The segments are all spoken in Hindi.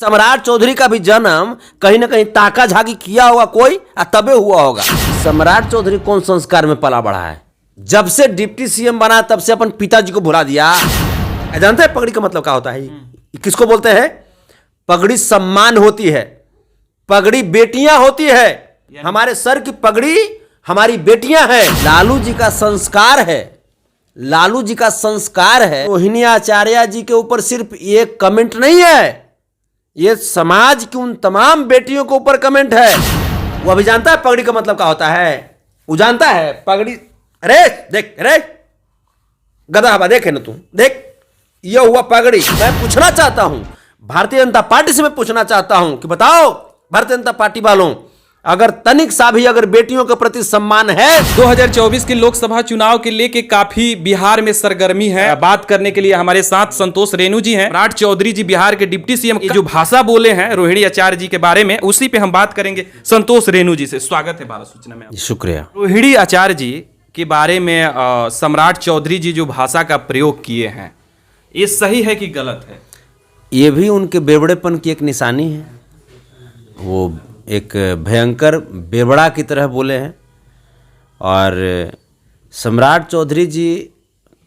सम्राट चौधरी का भी जन्म कहीं ना कहीं ताका झाकी किया होगा कोई, तबे हुआ होगा। सम्राट चौधरी कौन संस्कार में पला बढ़ा है? जब से डिप्टी सीएम बना तब से अपन पिताजी को भुला दिया। जानते हैं पगड़ी का मतलब क्या होता है? किसको बोलते हैं? पगड़ी सम्मान होती है, पगड़ी बेटियां होती है। हमारे सर की पगड़ी हमारी बेटियां हैं। लालू जी का संस्कार है, लालू जी का संस्कार है। रोहिणी आचार्य जी के ऊपर सिर्फ एक कमेंट नहीं है, ये समाज की उन तमाम बेटियों के ऊपर कमेंट है। वो अभी जानता है पगड़ी का मतलब क्या होता है? वो जानता है पगड़ी। अरे देख, अरे गधा हवा, देखे ना तू, देख ये हुआ पगड़ी। मैं पूछना चाहता हूं भारतीय जनता पार्टी से, मैं पूछना चाहता हूं कि बताओ भारतीय जनता पार्टी वालों, अगर तनिक सा भी अगर बेटियों के प्रति सम्मान है। 2024 के लोकसभा चुनाव के लेके काफी बिहार में सरगर्मी है। बात करने के लिए हमारे साथ संतोष रेणु जी हैं। सम्राट चौधरी जी बिहार के डिप्टी सीएम जो भाषा बोले हैं रोहिणी आचार्य जी के बारे में, उसी पे हम बात करेंगे संतोष रेणु जी से। स्वागत है भारत सूचना में। शुक्रिया। रोहिणी आचार्य जी के बारे में सम्राट चौधरी जी जो भाषा का प्रयोग किए हैं, ये सही है कि गलत है? ये भी उनके बेवड़ेपन की एक निशानी है। वो एक भयंकर बेवड़ा की तरह बोले हैं। और सम्राट चौधरी जी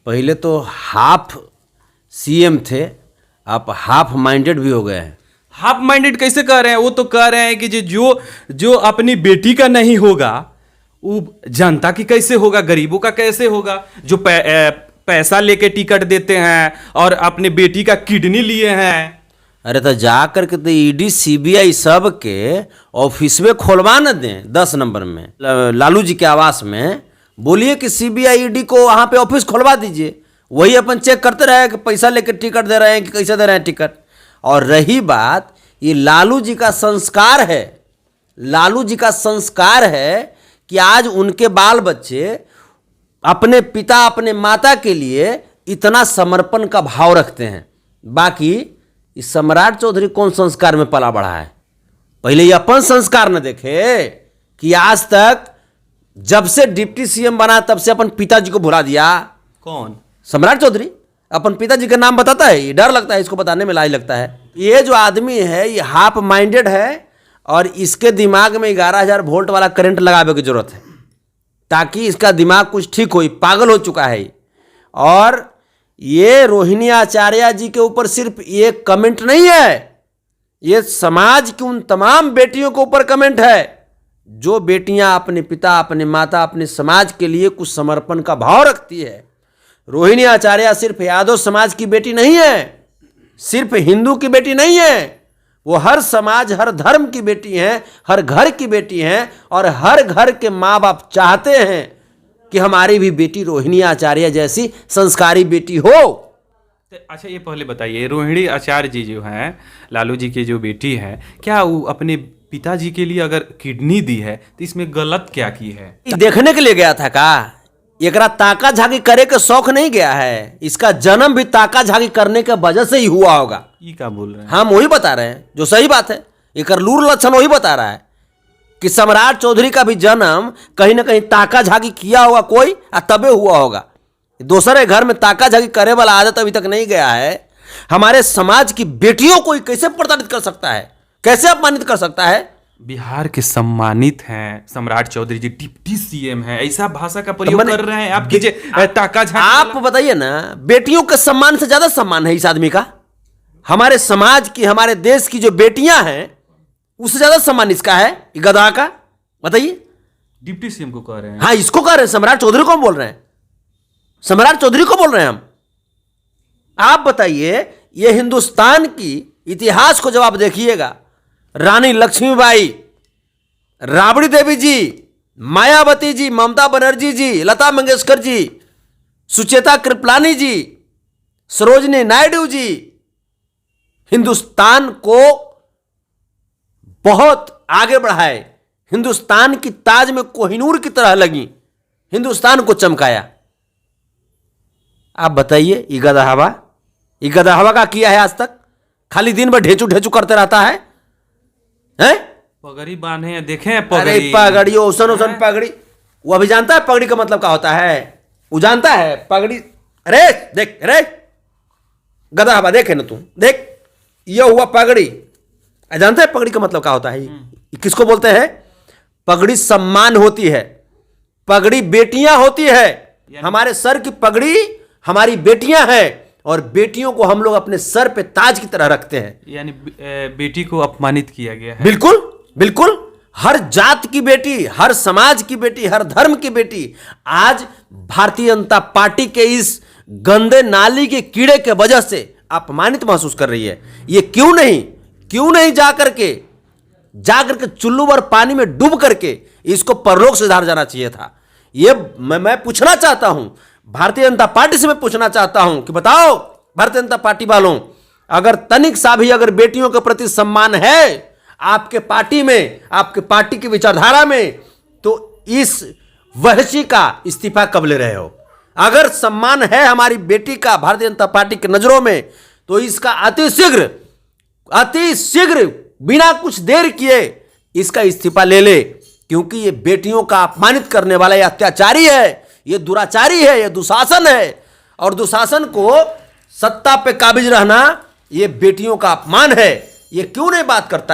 पहले तो हाफ सीएम थे, आप हाफ माइंडेड भी हो गए हैं। हाफ माइंडेड कैसे कह रहे हैं? वो तो कह रहे हैं कि जो अपनी बेटी का नहीं होगा वो जनता की कैसे होगा, गरीबों का कैसे होगा? जो पैसा लेके टिकट देते हैं और अपने बेटी का किडनी लिए हैं। अरे तो जा करके तो ईडी सीबीआई सब के ऑफिस में खोलवा न दें 10 नंबर में, लालू जी के आवास में। बोलिए कि सीबीआई ईडी को वहाँ पे ऑफिस खोलवा दीजिए, वही अपन चेक करते रहे कि पैसा लेके टिकट दे रहे हैं कि कैसे दे रहे हैं टिकट। और रही बात, ये लालू जी का संस्कार है, लालू जी का संस्कार है कि आज उनके बाल बच्चे अपने पिता अपने माता के लिए इतना समर्पण का भाव रखते हैं। बाकी इस सम्राट चौधरी कौन संस्कार में पला बढ़ा है? पहले ये अपन संस्कार न देखे कि आज तक जब से डिप्टी सीएम बना तब से अपन पिताजी को भुला दिया। कौन? सम्राट चौधरी। अपन पिताजी का नाम बताता है, ये डर लगता है इसको बताने में, लाज लगता है। ये जो आदमी है ये हाफ माइंडेड है और इसके दिमाग में 11,000 वोल्ट वाला करंट लगावे की जरूरत है ताकि इसका दिमाग कुछ ठीक हो। पागल हो चुका है। और ये रोहिणी आचार्य जी के ऊपर सिर्फ एक कमेंट नहीं है, ये समाज की उन तमाम बेटियों के ऊपर कमेंट है जो बेटियां अपने पिता अपने माता अपने समाज के लिए कुछ समर्पण का भाव रखती है। रोहिणी आचार्य सिर्फ यादव समाज की बेटी नहीं है, सिर्फ हिंदू की बेटी नहीं है, वो हर समाज हर धर्म की बेटी हैं, हर घर की बेटी हैं। और हर घर के माँ बाप चाहते हैं कि हमारी भी बेटी रोहिणी आचार्य जैसी संस्कारी बेटी हो। अच्छा ये पहले बताइए, रोहिणी आचार्य जी जो हैं लालू जी की जो बेटी है, क्या वो अपने पिताजी के लिए अगर किडनी दी है तो इसमें गलत क्या की है? देखने के लिए गया था का? एकरा ताका झाकी करे के शौक नहीं गया है, इसका जन्म भी ताका झाकी करने के वजह से ही हुआ होगा। ये क्या बोल रहे हैं? हम वही बता रहे हैं जो सही बात है। एक लूर लक्षण वही बता रहा है कि सम्राट चौधरी का भी जन्म कहीं ना कहीं ताका झाकी किया होगा कोई, तबे हुआ होगा। दूसरे घर में ताका झाकी करे वाला आदत अभी तक नहीं गया है। हमारे समाज की बेटियों को कैसे प्रताड़ित कर सकता है, कैसे अपमानित कर सकता है? बिहार के सम्मानित हैं सम्राट चौधरी जी, डिप्टी सीएम है, ऐसा भाषा का प्रयोग कर रहे हैं आप कीजिए ताका झाकी। आप बताइए ना, बेटियों के सम्मान से ज्यादा सम्मान है इस आदमी का? हमारे समाज की हमारे देश की जो बेटियां हैं उससे ज्यादा सम्मान इसका है, गधा का? बताइए। डिप्टी सीएम को कह रहे हैं? हाँ, इसको कह रहे हैं। सम्राट चौधरी को हम बोल रहे हैं, सम्राट चौधरी को बोल रहे हैं हम। आप बताइए, ये हिंदुस्तान की इतिहास को जब आप देखिएगा, रानी लक्ष्मीबाई, राबड़ी देवी जी, मायावती जी, ममता बनर्जी जी, लता मंगेशकर जी, सुचेता कृपलानी जी, सरोजनी नायडू जी, हिंदुस्तान को बहुत आगे बढ़ाए, हिंदुस्तान की ताज में कोहिनूर की तरह लगी, हिंदुस्तान को चमकाया। आप बताइए, ये गधा हवा का किया है आज तक? खाली दिन भर ढेचू ढेचू करते रहता है, हैं? पगड़ी बांधे देखे अरे पगड़ी, ओसन ओसन पगड़ी। वो अभी जानता है पगड़ी का मतलब क्या होता है? वो जानता है पगड़ी। अरे देख, अरे गधा हवा, देखे ना तू, देख ये हुआ पगड़ी। जानते हैं पगड़ी का मतलब क्या होता है? ये किसको बोलते हैं? पगड़ी सम्मान होती है, पगड़ी बेटियां होती है। हमारे सर की पगड़ी हमारी बेटियां हैं, और बेटियों को हम लोग अपने सर पे ताज की तरह रखते हैं। यानी बेटी को अपमानित किया गया है। बिल्कुल बिल्कुल, हर जात की बेटी, हर समाज की बेटी, हर धर्म की बेटी आज भारतीय जनता पार्टी के इस गंदे नाली के कीड़े के वजह से अपमानित महसूस कर रही है। ये क्यों नहीं जाकर के चुल्लू भर पानी में डूब करके इसको परलोक से धार जाना चाहिए था। ये मैं पूछना चाहता हूं, भारतीय जनता पार्टी से मैं पूछना चाहता हूं कि बताओ भारतीय जनता पार्टी वालों, अगर तनिक सा भी अगर बेटियों के प्रति सम्मान है आपके पार्टी में, आपके पार्टी की विचारधारा में, तो इस वहशी का इस्तीफा कब ले रहे हो? अगर सम्मान है हमारी बेटी का भारतीय जनता पार्टी की नजरों में, तो इसका अति शीघ्र बिना कुछ देर किए इसका इस्तीफा ले ले, क्योंकि ये बेटियों का अपमानित करने वाला ये अत्याचारी है, ये दुराचारी है, ये दुशासन है, और दुशासन को सत्ता पे काबिज रहना ये बेटियों का अपमान है। ये क्यों नहीं बात करता है?